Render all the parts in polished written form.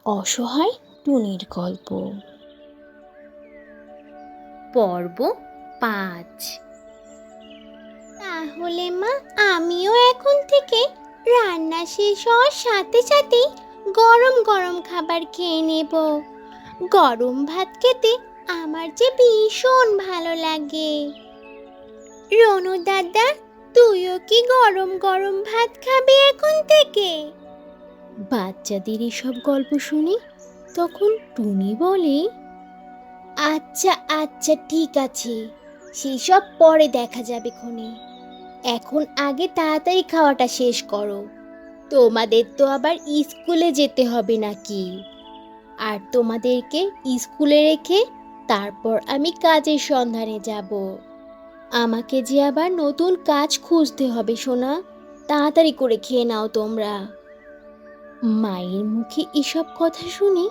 অসহায় টুনির গল্প পর্ব ৫। তাহলে মা, আমিও এখন থেকে রান্না শেষ হওয়ার সাথে সাথেই গরম গরম খাবার খেয়ে নেব। গরম ভাত খেতে আমার যে ভীষণ ভালো লাগে। রনু দাদা, তুইও কি গরম গরম ভাত খাবি এখন থেকে? বাচ্চাদের এসব গল্প শুনে তখন টুনি বলে, আচ্ছা আচ্ছা, ঠিক আছে, সেসব পরে দেখা যাবে ক্ষণে। এখন আগে তাড়াতাড়ি খাওয়াটা শেষ করো। তোমাদের তো আবার স্কুলে যেতে হবে নাকি? আর তোমাদেরকে স্কুলে রেখে তারপর আমি কাজের সন্ধানে যাব। আমাকে যে আবার নতুন কাজ খুঁজতে হবে সোনা। তাড়াতাড়ি করে খেয়ে নাও তোমরা। মায়ের মুখে এসব কথা শুনে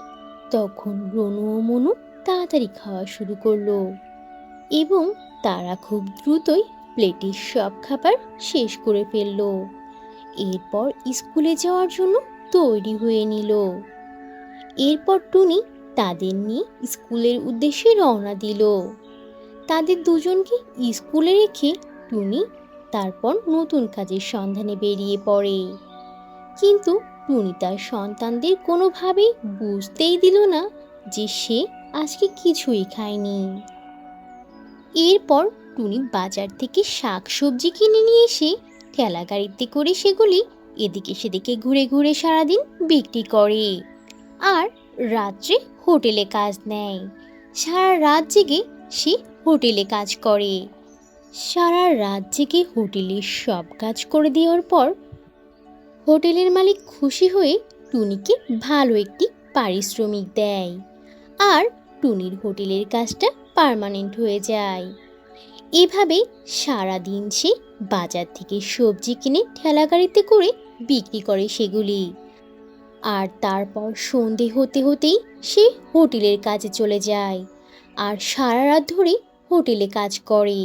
তখন রনু ও মনু তাড়াতাড়ি খাওয়া শুরু করলো এবং তারা খুব দ্রুতই প্লেটের সব খাবার শেষ করে ফেললো। এরপর স্কুলে যাওয়ার জন্য তৈরি হয়ে নিল। এরপর টুনি তাদের নিয়ে স্কুলের উদ্দেশ্যে রওনা দিল। তাদের দুজনকে স্কুলে রেখে টুনি তারপর নতুন কাজের সন্ধানে বেরিয়ে পড়ে। কিন্তু টুনি তার সন্তানদের কোনোভাবেই বুঝতেই দিল না যে সে আজকে কিছুই খায়নি। এরপর টুনি বাজার থেকে শাক সবজি কিনে নিয়ে এসে ঠেলা গাড়িতে করে সেগুলি এদিকে সেদিকে ঘুরে ঘুরে সারাদিন বিক্রি করে আর রাত্রে হোটেলে কাজ নেয়। সারা রাত জেগে সে হোটেলে কাজ করে। সারা রাত জেগে হোটেলের সব কাজ করে দেওয়ার পর হোটেলের মালিক খুশি হয়ে টুনিকে ভালো একটি পারিশ্রমিক দেয় আর টুনির হোটেলের কাজটা পার্মানেন্ট হয়ে যায়। এভাবে সারাদিন সে বাজার থেকে সবজি কিনে ঠেলাগাড়িতে করে বিক্রি করে সেগুলি। আর তারপর সন্ধে হতে হতেই সে হোটেলের কাজে চলে যায় আর সারা রাত ধরে হোটেলে কাজ করে।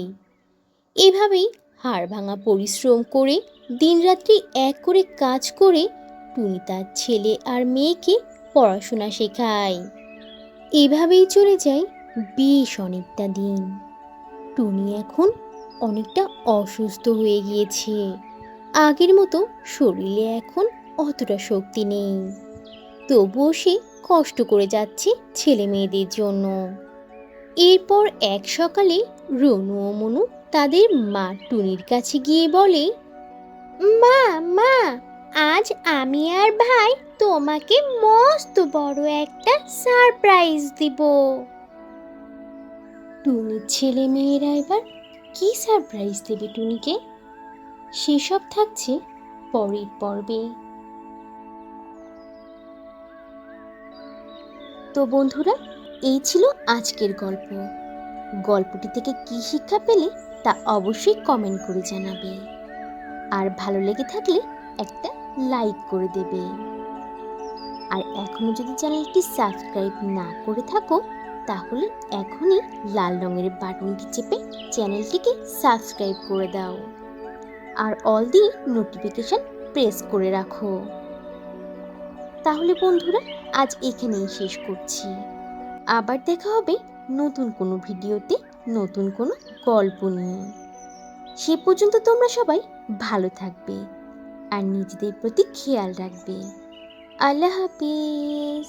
এভাবেই হাড় ভাঙা পরিশ্রম করে দিনরাত্রি এক করে কাজ করে টুনি তার ছেলে আর মেয়েকে পড়াশোনা শেখায়। এভাবেই চলে যায় বেশ অনেকটা দিন। টুনি এখন অনেকটা অসুস্থ হয়ে গিয়েছে। আগের মতো শরীরে এখন অতটা শক্তি নেই। তবুও সে কষ্ট করে যাচ্ছে ছেলে মেয়েদের জন্য। এরপর এক সকালে রনু ও মনু তাদের মা টুনির কাছে গিয়ে বলে, মা মা, আজ আমি আর ভাই তোমাকে মস্ত বড় একটা সারপ্রাইজ দিব। টুনির ছেলে মেয়েরা এবার কি সারপ্রাইজ দেবে টুনিকে, সেসব থাকছে পরের পর্বে। তো বন্ধুরা, এই ছিল আজকের গল্প। গল্পটি থেকে কি শিক্ষা পেলে তা অবশ্যই কমেন্ট করে জানাবে আর ভালো লেগে থাকলে একটা লাইক করে দেবে। আর এখনো যদি চ্যানেলটি সাবস্ক্রাইব না করে থাকো তাহলে এখনই লাল রঙের বাটনটি চেপে চ্যানেলটিকে সাবস্ক্রাইব করে দাও আর অল দি নোটিফিকেশন প্রেস করে রাখো। তাহলে বন্ধুরা, আজ এখানেই শেষ করছি। আবার দেখা হবে নতুন কোনো ভিডিওতে নতুন কোনো গল্প নিয়ে। সে পর্যন্ত তোমরা সবাই ভালো থাকবে আর নিজেদের প্রতি খেয়াল রাখবে। আল্লাহ হাফিজ।